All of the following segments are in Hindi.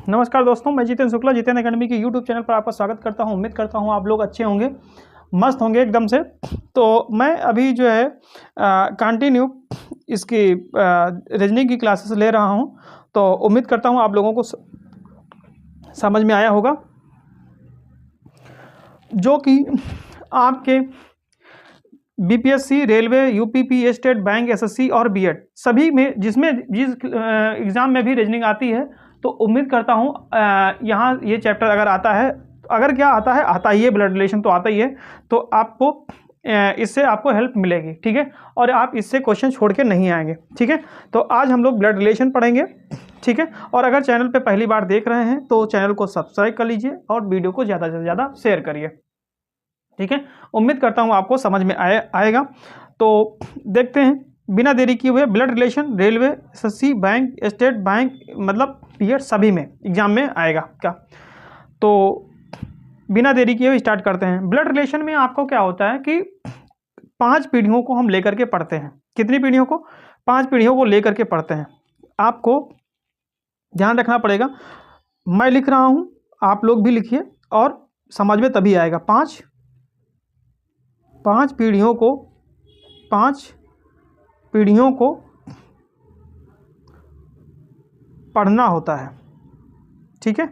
नमस्कार दोस्तों, मैं जितेंद्र शुक्ला जितेंद्र अकेडमी के यूट्यूब चैनल पर आपका स्वागत करता हूं। उम्मीद करता हूं आप लोग अच्छे होंगे, मस्त होंगे एकदम से। तो मैं अभी जो है कंटिन्यू इसकी रीजनिंग की क्लासेस ले रहा हूं। तो उम्मीद करता हूं आप लोगों को समझ में आया होगा, जो कि आपके BPSC, railway, UPP, state bank, SSC और बीएड सभी में जिस एग्ज़ाम में भी रीजनिंग आती है, तो उम्मीद करता हूँ यहाँ ये चैप्टर अगर आता है, अगर क्या आता है, आता ही है, ब्लड रिलेशन तो आता ही है। तो आपको इससे आपको हेल्प मिलेगी, ठीक है। और आप इससे क्वेश्चन छोड़ के नहीं आएंगे, ठीक है। तो आज हम लोग ब्लड रिलेशन पढ़ेंगे, ठीक है। और अगर चैनल पे पहली बार देख रहे हैं तो चैनल को सब्सक्राइब कर लीजिए और वीडियो को ज़्यादा से ज़्यादा शेयर करिए, ठीक है। उम्मीद करता हूँ आपको समझ में आएगा। तो देखते हैं बिना देरी किए हुए, blood relation railway, SSC, bank, state bank, मतलब बीएड सभी में एग्जाम में आएगा क्या। तो बिना देरी किए हुए स्टार्ट करते हैं। ब्लड रिलेशन में आपको क्या होता है कि 5 पीढ़ियों को हम लेकर के पढ़ते हैं। कितनी पीढ़ियों को? 5 पीढ़ियों को लेकर के पढ़ते हैं। आपको ध्यान रखना पड़ेगा, मैं लिख रहा हूँ, आप लोग भी लिखिए और समझ में तभी आएगा। पाँच पीढ़ियों को पढ़ना होता है, ठीक है।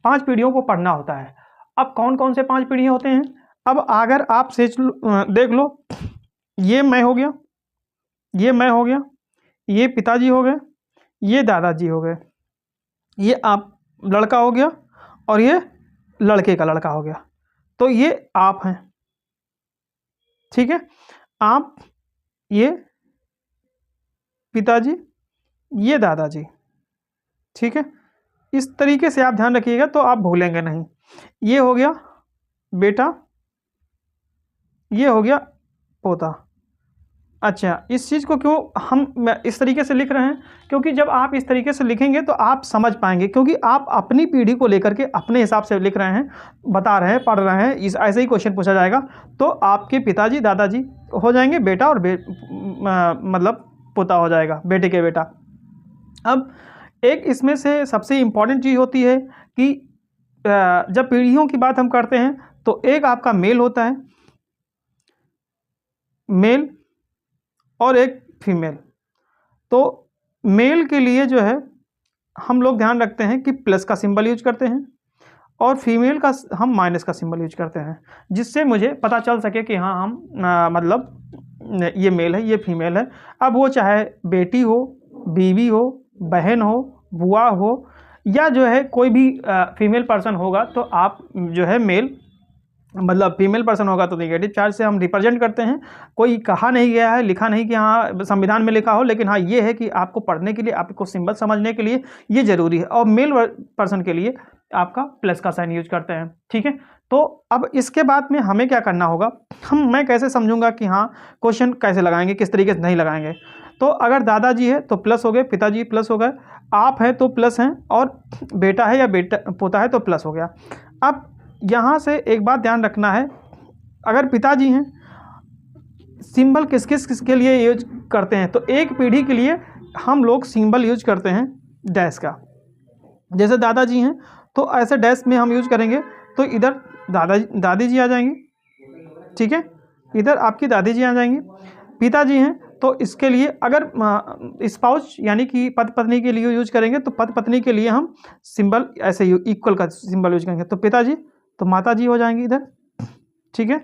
5 पीढ़ियों को पढ़ना होता है। अब कौन कौन से 5 पीढ़ियाँ होते हैं? अब अगर आप देख लो, ये मैं हो गया, ये मैं हो गया, ये पिताजी हो गए, ये दादाजी हो गए, ये आप लड़का हो गया और ये लड़के का लड़का हो गया। तो ये आप हैं, ठीक है। आप, ये पिताजी, ये दादाजी, ठीक है। इस तरीके से आप ध्यान रखिएगा तो आप भूलेंगे नहीं। ये हो गया बेटा, ये हो गया पोता। अच्छा, इस चीज़ को क्यों हम इस तरीके से लिख रहे हैं? क्योंकि जब आप इस तरीके से लिखेंगे तो आप समझ पाएंगे, क्योंकि आप अपनी पीढ़ी को लेकर के अपने हिसाब से लिख रहे हैं, बता रहे हैं, पढ़ रहे हैं। इस ऐसे ही क्वेश्चन पूछा जाएगा तो आपके पिताजी दादाजी हो जाएंगे बेटा और मतलब पोता हो जाएगा, बेटे के बेटा। अब एक इसमें से सबसे इम्पॉर्टेंट चीज़ होती है कि जब पीढ़ियों की बात हम करते हैं तो एक आपका मेल होता है, मेल, और एक फीमेल। तो मेल के लिए जो है हम लोग ध्यान रखते हैं कि प्लस का सिंबल यूज करते हैं और फीमेल का हम माइनस का सिंबल यूज करते हैं, जिससे मुझे पता चल सके कि हाँ हम मतलब ये मेल है, ये फीमेल है। अब वो चाहे बेटी हो, बीवी हो, बहन हो, बुआ हो, या जो है कोई भी फीमेल पर्सन होगा तो आप जो है मेल, मतलब फीमेल पर्सन होगा तो नेगेटिव चार्ज से हम रिप्रेजेंट करते हैं। कोई कहा नहीं गया है, लिखा नहीं कि हाँ संविधान में लिखा हो, लेकिन हाँ ये है कि आपको पढ़ने के लिए, आपको सिंबल समझने के लिए ये जरूरी है। और मेल पर्सन के लिए आपका प्लस का साइन यूज करते हैं, ठीक है। तो अब इसके बाद में हमें क्या करना होगा, मैं कैसे समझूंगा कि हाँ क्वेश्चन कैसे लगाएंगे, किस तरीके से नहीं लगाएंगे। तो अगर दादाजी है तो प्लस हो गए, पिताजी प्लस हो गए, आप है तो प्लस हैं, और बेटा है या बेटा पोता है तो प्लस हो गया। अब यहाँ से एक बात ध्यान रखना है, अगर पिताजी हैं, सिंबल किस किस के लिए यूज करते हैं? तो एक पीढ़ी के लिए हम लोग सिंबल यूज करते हैं डैश का। जैसे दादाजी हैं तो ऐसे डैश में हम यूज करेंगे, तो इधर दादी जी आ जाएंगी, ठीक है, इधर आपकी दादी जी आ जाएंगी। पिताजी हैं तो इसके लिए अगर स्पाउस यानी कि पति पत्नी के लिए यूज करेंगे, तो पति पत्नी के लिए हम सिंबल ऐसे इक्वल का सिंबल यूज करेंगे। तो पिताजी तो माता जी हो जाएंगी इधर, ठीक है,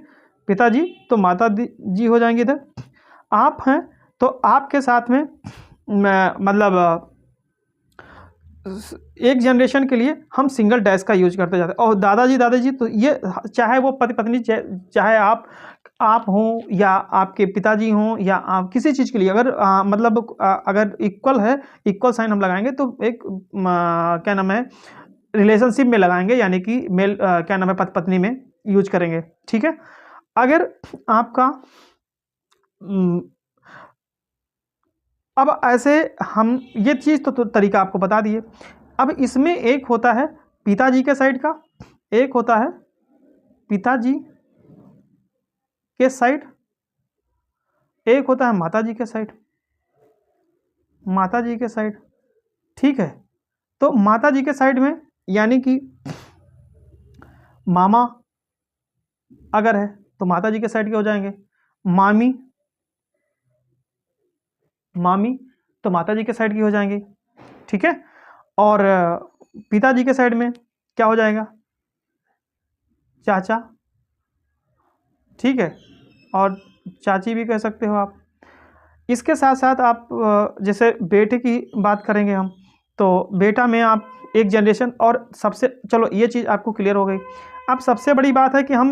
पिताजी तो माता जी हो जाएंगी इधर। आप हैं तो आपके साथ में मतलब एक जनरेशन के लिए हम सिंगल डैश का यूज करते जाते हैं। और दादाजी दादाजी तो ये चाहे वो पति पत्नी, चाहे आप हों या आपके पिताजी हों, या आप किसी चीज़ के लिए अगर मतलब अगर इक्वल है, इक्वल साइन हम लगाएंगे तो एक क्या नाम है, रिलेशनशिप में लगाएंगे, यानी कि मेल क्या नाम है, पति पत्नी में यूज करेंगे, ठीक है। अगर आपका अब ऐसे हम ये चीज़ तो तरीका आपको बता दिए। अब इसमें एक होता है पिताजी के साइड का, एक होता है पिताजी के साइड, एक होता है माताजी के साइड, माताजी के साइड, ठीक है। तो माताजी के साइड में यानी कि मामा अगर है तो माता जी के साइड के हो जाएंगे, मामी मामी तो माता जी के साइड की हो जाएंगे, ठीक है। और पिताजी के साइड में क्या हो जाएगा, चाचा, ठीक है, और चाची भी कह सकते हो आप। इसके साथ साथ आप जैसे बेटे की बात करेंगे हम, तो बेटा में आप एक जनरेशन, और सबसे, चलो ये चीज़ आपको क्लियर हो गई। अब सबसे बड़ी बात है कि हम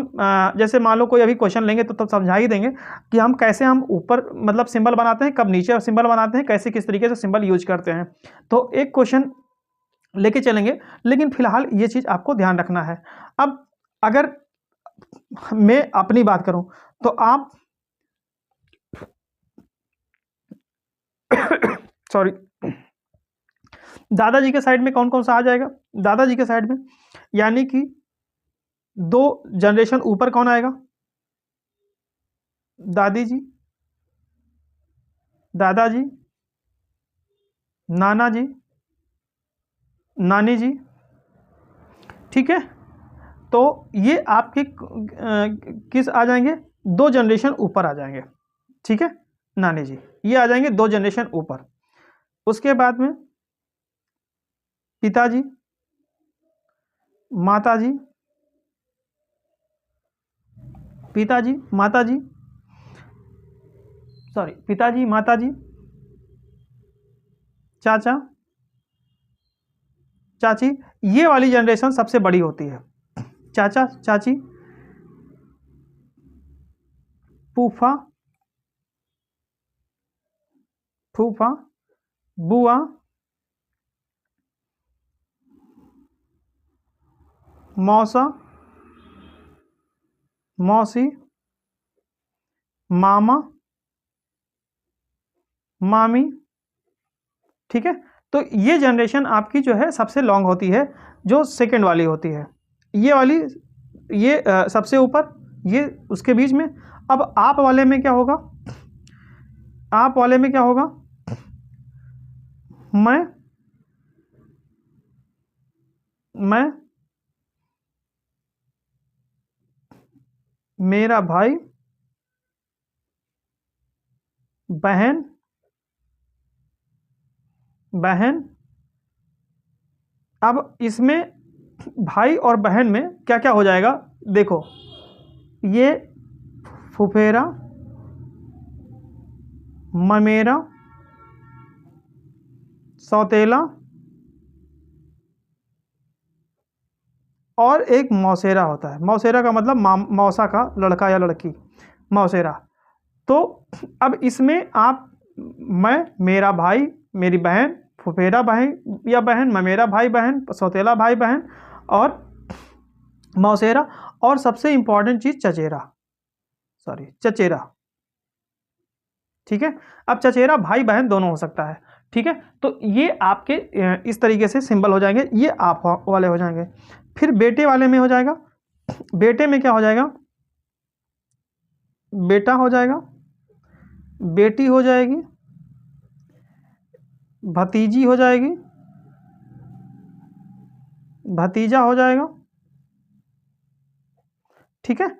जैसे मान लो कोई अभी क्वेश्चन लेंगे तो समझा ही देंगे कि हम कैसे हम ऊपर मतलब सिंबल बनाते हैं, कब नीचे सिंबल बनाते हैं, कैसे किस तरीके से सिंबल यूज करते हैं। तो एक क्वेश्चन लेके चलेंगे, लेकिन फिलहाल ये चीज़ आपको ध्यान रखना है। अब अगर मैं अपनी बात करूं तो आप सॉरी, दादाजी के साइड में कौन कौन सा आ जाएगा, दादाजी के साइड में यानी कि 2 जनरेशन ऊपर कौन आएगा, दादी जी, दादाजी, नाना जी, नानी जी, ठीक है। तो ये आपके किस आ जाएंगे, 2 जनरेशन ऊपर आ जाएंगे, ठीक है, नानी जी, ये आ जाएंगे 2 जनरेशन ऊपर। उसके बाद में पिताजी, माताजी, पिताजी, माताजी, सॉरी, पिताजी, माताजी, चाचा, चाची, ये वाली जनरेशन सबसे बड़ी होती है। चाचा, चाची, फूफा, फूफा, बुआ, मौसा, मौसी, मामा, मामी, ठीक है। तो ये जनरेशन आपकी जो है सबसे लॉन्ग होती है, जो सेकंड वाली होती है। ये वाली, ये सबसे ऊपर, ये उसके बीच में। अब आप वाले में क्या होगा, आप वाले में क्या होगा, मैं, मेरा भाई, बहन, बहन। अब इसमें भाई और बहन में क्या क्या हो जाएगा, देखो, ये फुफेरा, ममेरा, सौतेला, और एक मौसेरा होता है। मौसेरा का मतलब मौसा का लड़का या लड़की, मौसेरा। तो अब इसमें आप, मैं, मेरा भाई, मेरी बहन, फुफेरा भाई या बहन, ममेरा भाई बहन, सौतेला भाई बहन, और मौसेरा, और सबसे इंपॉर्टेंट चीज़ चचेरा, सॉरी, चचेरा, ठीक है। अब चचेरा भाई बहन दोनों हो सकता है, ठीक है। तो ये आपके इस तरीके से सिंबल हो जाएंगे, ये आप वाले हो जाएंगे। फिर बेटे वाले में हो जाएगा, बेटे में क्या हो जाएगा, बेटा हो जाएगा, बेटी हो जाएगी, भतीजी हो जाएगी, भतीजा हो जाएगा, ठीक है।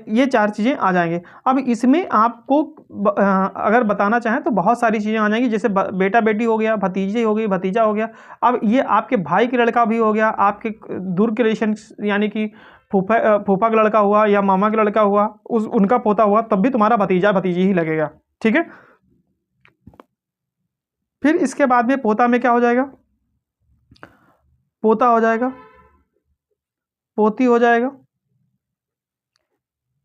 ये 4 चीज़ें आ जाएंगे। अब इसमें आपको अगर बताना चाहें तो बहुत सारी चीज़ें आ जाएंगी, जैसे बेटा बेटी हो गया, भतीजी हो गई, भतीजा हो गया। अब ये आपके भाई के लड़का भी हो गया, आपके दूर के रिलेशन यानी कि फूफा का लड़का हुआ या मामा का लड़का हुआ, उनका पोता हुआ, तब भी तुम्हारा भतीजा भतीजी ही लगेगा, ठीक है। फिर इसके बाद में पोता में क्या हो जाएगा, पोता हो जाएगा, पोती हो जाएगा,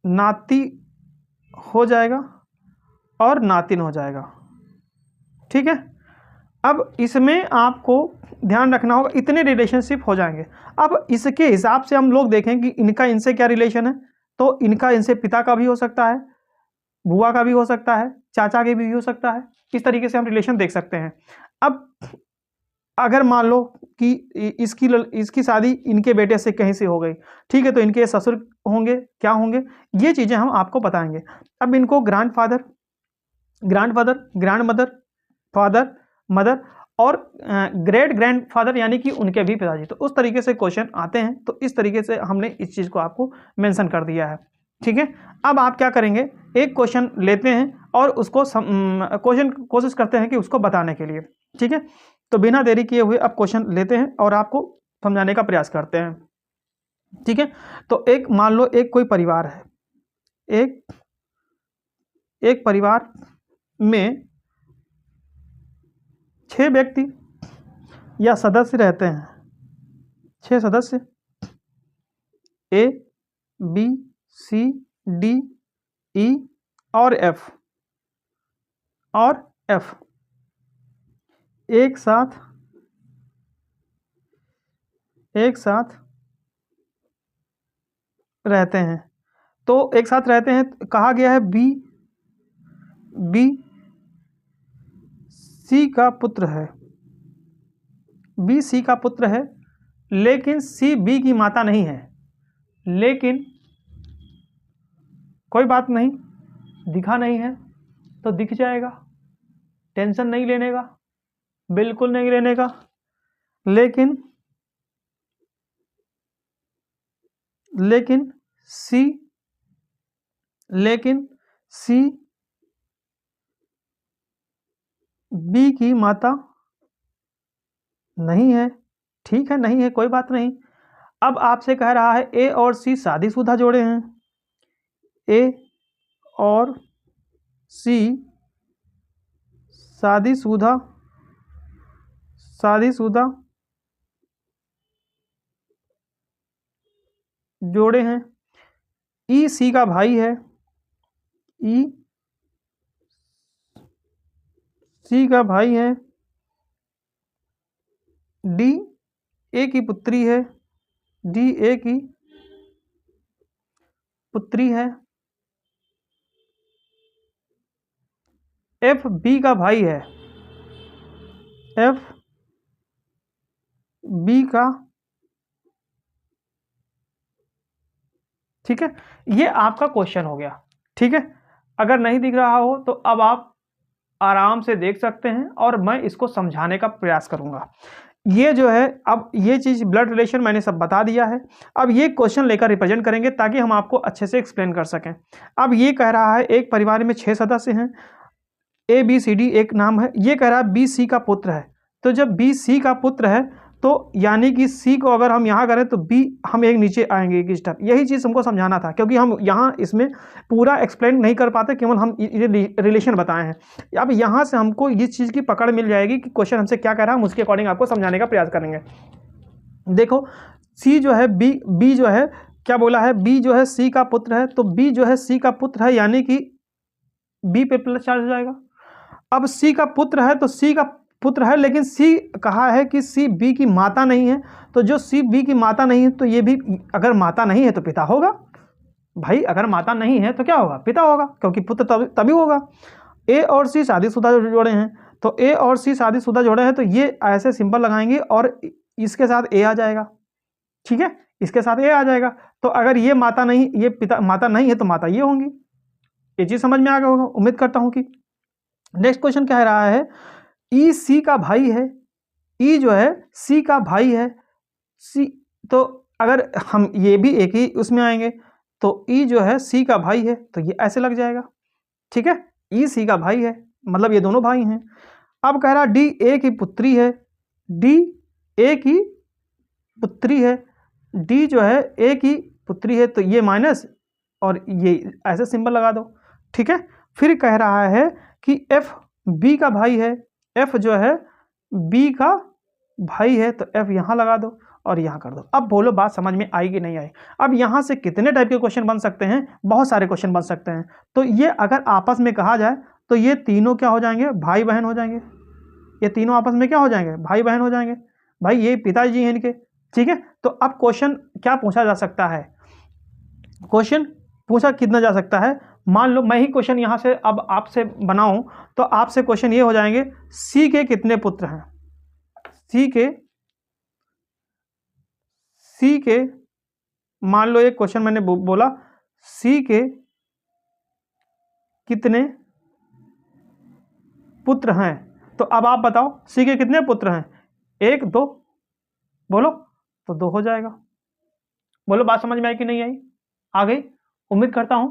नाती हो जाएगा, और नातिन हो जाएगा, ठीक है। अब इसमें आपको ध्यान रखना होगा, इतने रिलेशनशिप हो जाएंगे। अब इसके हिसाब से हम लोग देखें कि इनका इनसे क्या रिलेशन है, तो इनका इनसे पिता का भी हो सकता है, बुआ का भी हो सकता है, चाचा के भी हो सकता है। इस तरीके से हम रिलेशन देख सकते हैं। अब अगर मान लो कि इसकी शादी इनके बेटे से कहीं से हो गई, ठीक है, तो इनके ससुर होंगे, क्या होंगे, ये चीज़ें हम आपको बताएंगे। अब इनको grandfather, grand mother, father, mother, और ग्रेट ग्रैंडफादर यानी कि उनके भी पिताजी। तो उस तरीके से क्वेश्चन आते हैं। तो इस तरीके से हमने इस चीज़ को आपको मेंशन कर दिया है। ठीक है, अब आप क्या करेंगे, एक क्वेश्चन लेते हैं और उसको कोशिश करते हैं कि उसको बताने के लिए। ठीक है, तो बिना देरी किए हुए अब क्वेश्चन लेते हैं और आपको समझाने का प्रयास करते हैं। ठीक है, तो एक मान लो एक कोई परिवार है, एक परिवार में 6 व्यक्ति या सदस्य रहते हैं। 6 सदस्य A B C D E और एफ एक साथ रहते हैं। तो एक साथ रहते हैं, कहा गया है बी सी का पुत्र है। बी सी का पुत्र है, लेकिन सी बी की माता नहीं है। लेकिन कोई बात नहीं, दिखा नहीं है तो दिख जाएगा, टेंशन नहीं लेने का, बिल्कुल नहीं लेने का। लेकिन सी बी की माता नहीं है। ठीक है, नहीं है, कोई बात नहीं। अब आपसे कह रहा है ए और सी शादीशुदा जोड़े हैं। ए और सी शादीशुदा जोड़े हैं। ई सी का भाई है। ई सी का भाई है। डी ए की पुत्री है। डी ए की पुत्री है। एफ बी का भाई है। एफ बी का, ठीक है, ये आपका क्वेश्चन हो गया। ठीक है, अगर नहीं दिख रहा हो तो अब आप आराम से देख सकते हैं और मैं इसको समझाने का प्रयास करूंगा। ये जो है, अब ये चीज़ ब्लड रिलेशन मैंने सब बता दिया है। अब ये क्वेश्चन लेकर रिप्रेजेंट करेंगे ताकि हम आपको अच्छे से एक्सप्लेन कर सकें। अब ये कह रहा है एक परिवार में 6 सदस्य हैं, ए बी सी डी एक नाम है। ये कह रहा है बी सी का पुत्र है। तो जब बी सी का पुत्र है तो यानी कि सी को अगर हम यहाँ करें तो बी हम एक नीचे आएंगे एक स्टेप। यही चीज़ हमको समझाना था, क्योंकि हम यहाँ इसमें पूरा एक्सप्लेन नहीं कर पाते, केवल हम ये रिलेशन बताए हैं। अब यहाँ से हमको इस चीज़ की पकड़ मिल जाएगी कि क्वेश्चन हमसे क्या कह रहा है, हम उसके अकॉर्डिंग आपको समझाने का प्रयास करेंगे। देखो, सी जो है बी जो है क्या बोला है, बी जो है सी का पुत्र है। तो बी जो है सी का पुत्र है, यानी कि बी पे प्लस चार्ज हो जाएगा। अब सी का पुत्र है तो सी का पुत्र है, लेकिन सी कहा है कि सी बी की माता नहीं है। तो जो सी बी की माता नहीं है तो ये भी, अगर माता नहीं है तो पिता होगा। भाई अगर माता नहीं है तो क्या होगा, पिता होगा, क्योंकि पुत्र तभी होगा। ए और सी शादीशुदा जोड़े हैं। तो ए और सी शादीशुदा जोड़े हैं, तो ये ऐसे सिंबल लगाएंगे और इसके साथ ए आ जाएगा। ठीक है, इसके साथ ए आ जाएगा। तो अगर ये माता नहीं, ये पिता माता नहीं है तो माता ये होंगी। ये चीज़ समझ में आ गया होगा, उम्मीद करता हूँ कि। नेक्स्ट क्वेश्चन कह रहा है ई सी का भाई है। ई जो है सी का भाई है। सी, तो अगर हम ये भी एक ही उसमें आएंगे तो ई जो है सी का भाई है, तो ये ऐसे लग जाएगा। ठीक है, ई सी का भाई है, मतलब ये दोनों भाई हैं। अब कह रहा डी ए की पुत्री है। डी ए की पुत्री है। डी जो है ए की पुत्री है, तो ये माइनस और ये ऐसे सिंबल लगा दो। ठीक है, फिर कह रहा है कि एफ बी का भाई है। एफ जो है बी का भाई है, तो एफ यहाँ लगा दो और यहाँ कर दो। अब बोलो बात समझ में आई कि नहीं आई। अब यहाँ से कितने टाइप के क्वेश्चन बन सकते हैं, बहुत सारे क्वेश्चन बन सकते हैं। तो ये अगर आपस में कहा जाए तो ये तीनों क्या हो जाएंगे, भाई बहन हो जाएंगे। ये तीनों आपस में क्या हो जाएंगे, भाई बहन हो जाएंगे। भाई ये पिताजी हैं इनके। ठीक है, तो अब क्वेश्चन क्या पूछा जा सकता है, क्वेश्चन पूछा कितना जा सकता है। मान लो मैं ही क्वेश्चन यहाँ से अब आपसे बनाऊं तो आपसे क्वेश्चन ये हो जाएंगे, सी के कितने पुत्र हैं। सी के मान लो एक क्वेश्चन मैंने बोला, सी के कितने पुत्र हैं। तो अब आप बताओ सी के कितने पुत्र हैं, 1 2, बोलो, तो 2 हो जाएगा। बोलो बात समझ में आई कि नहीं आई, आ गई, उम्मीद करता हूं।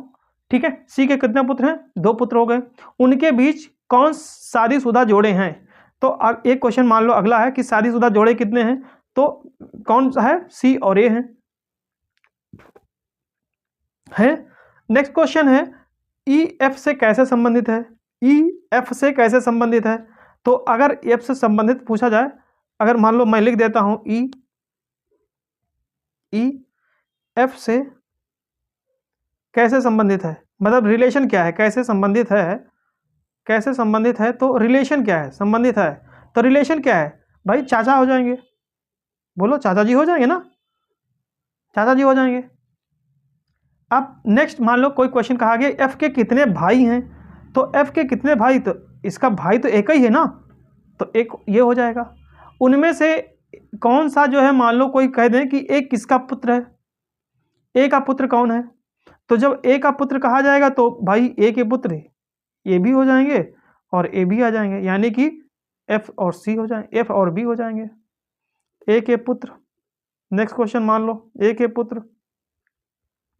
ठीक है, सी के कितने पुत्र हैं, 2 पुत्र हो गए। उनके बीच कौन शादीशुदा जोड़े हैं, तो एक क्वेश्चन मान लो अगला है कि शादीशुदा जोड़े कितने हैं, तो कौन सा है, सी और ए है। नेक्स्ट क्वेश्चन है ई एफ से कैसे संबंधित है, ई एफ से कैसे संबंधित है, तो अगर एफ से संबंधित पूछा जाए, अगर मान लो मैं लिख देता हूं ई एफ से कैसे संबंधित है, मतलब रिलेशन क्या है, कैसे संबंधित है, कैसे संबंधित है, तो रिलेशन क्या है, संबंधित है, तो रिलेशन क्या है भाई, चाचा हो जाएंगे, बोलो चाचा जी हो जाएंगे ना, चाचा जी हो जाएंगे। अब नेक्स्ट मान लो कोई क्वेश्चन कहा गया एफ के कितने भाई हैं, तो एफ के कितने भाई, तो इसका भाई तो एक ही है ना, तो एक ये हो जाएगा। उनमें से कौन सा जो है, मान लो कोई कह दें कि एक किसका पुत्र है, ए का पुत्र कौन है, तो जब ए का पुत्र कहा जाएगा तो भाई ए के पुत्र ए भी हो जाएंगे और ए भी आ जाएंगे, यानी कि एफ और सी हो जाएंगे, एफ और बी हो जाएंगे, ए के पुत्र। नेक्स्ट क्वेश्चन मान लो ए के पुत्र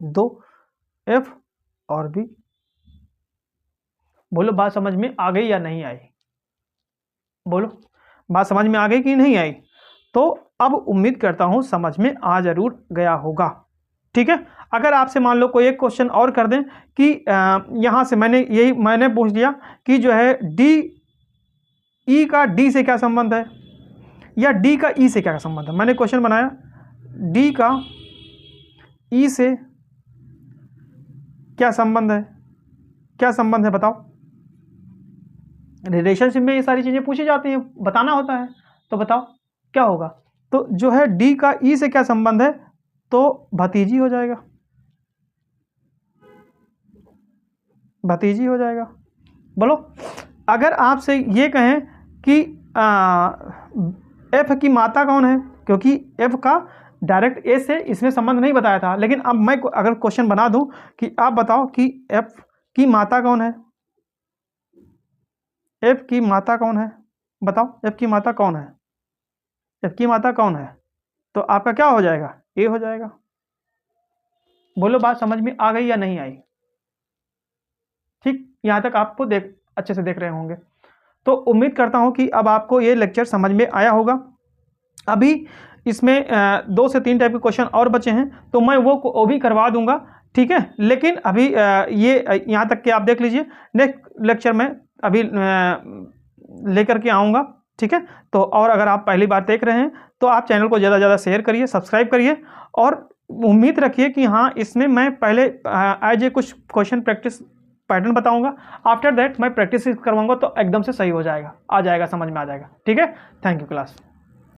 2, एफ और बी। बोलो बात समझ में आ गई या नहीं आई, बोलो बात समझ में आ गई कि नहीं आई, तो अब उम्मीद करता हूं समझ में आ जरूर गया होगा। ठीक है, अगर आपसे मान लो कोई एक क्वेश्चन और कर दें कि यहां से मैंने पूछ दिया कि जो है डी, ई का डी से क्या संबंध है, या डी का ई से क्या संबंध है, मैंने क्वेश्चन बनाया डी का ई से क्या संबंध है, क्या संबंध है बताओ। रिलेशनशिप में ये सारी चीजें पूछी जाती हैं, बताना होता है, तो बताओ क्या होगा, तो जो है डी का ई से क्या संबंध है, तो भतीजी हो जाएगा, भतीजी हो जाएगा। बोलो अगर आपसे ये कहें कि एफ की माता कौन है, क्योंकि एफ का डायरेक्ट ए से इसमें संबंध नहीं बताया था, लेकिन अब मैं अगर क्वेश्चन बना दूं कि आप बताओ कि एफ की माता कौन है, एफ की माता कौन है, बताओ एफ की माता कौन है, एफ की माता कौन है, तो आपका क्या हो जाएगा, ए हो जाएगा। बोलो बात समझ में आ गई या नहीं आई, ठीक, यहां तक आपको अच्छे से देख रहे होंगे, तो उम्मीद करता हूं कि अब आपको ये लेक्चर समझ में आया होगा। अभी इसमें 2 से 3 टाइप के क्वेश्चन और बचे हैं, तो मैं वो भी करवा दूंगा, ठीक है, लेकिन अभी ये यहाँ तक के आप देख लीजिए, नेक्स्ट लेक्चर में अभी लेकर के आऊँगा, ठीक है। तो और अगर आप पहली बार देख रहे हैं तो आप चैनल को ज़्यादा से ज़्यादा शेयर करिए, सब्सक्राइब करिए, और उम्मीद रखिए कि हाँ इसमें मैं पहले एज ए कुछ क्वेश्चन प्रैक्टिस पैटर्न बताऊंगा, आफ्टर दैट मैं प्रैक्टिस करवाऊंगा, तो एकदम से सही हो जाएगा, आ जाएगा, समझ में आ जाएगा। ठीक है, थैंक यू क्लास।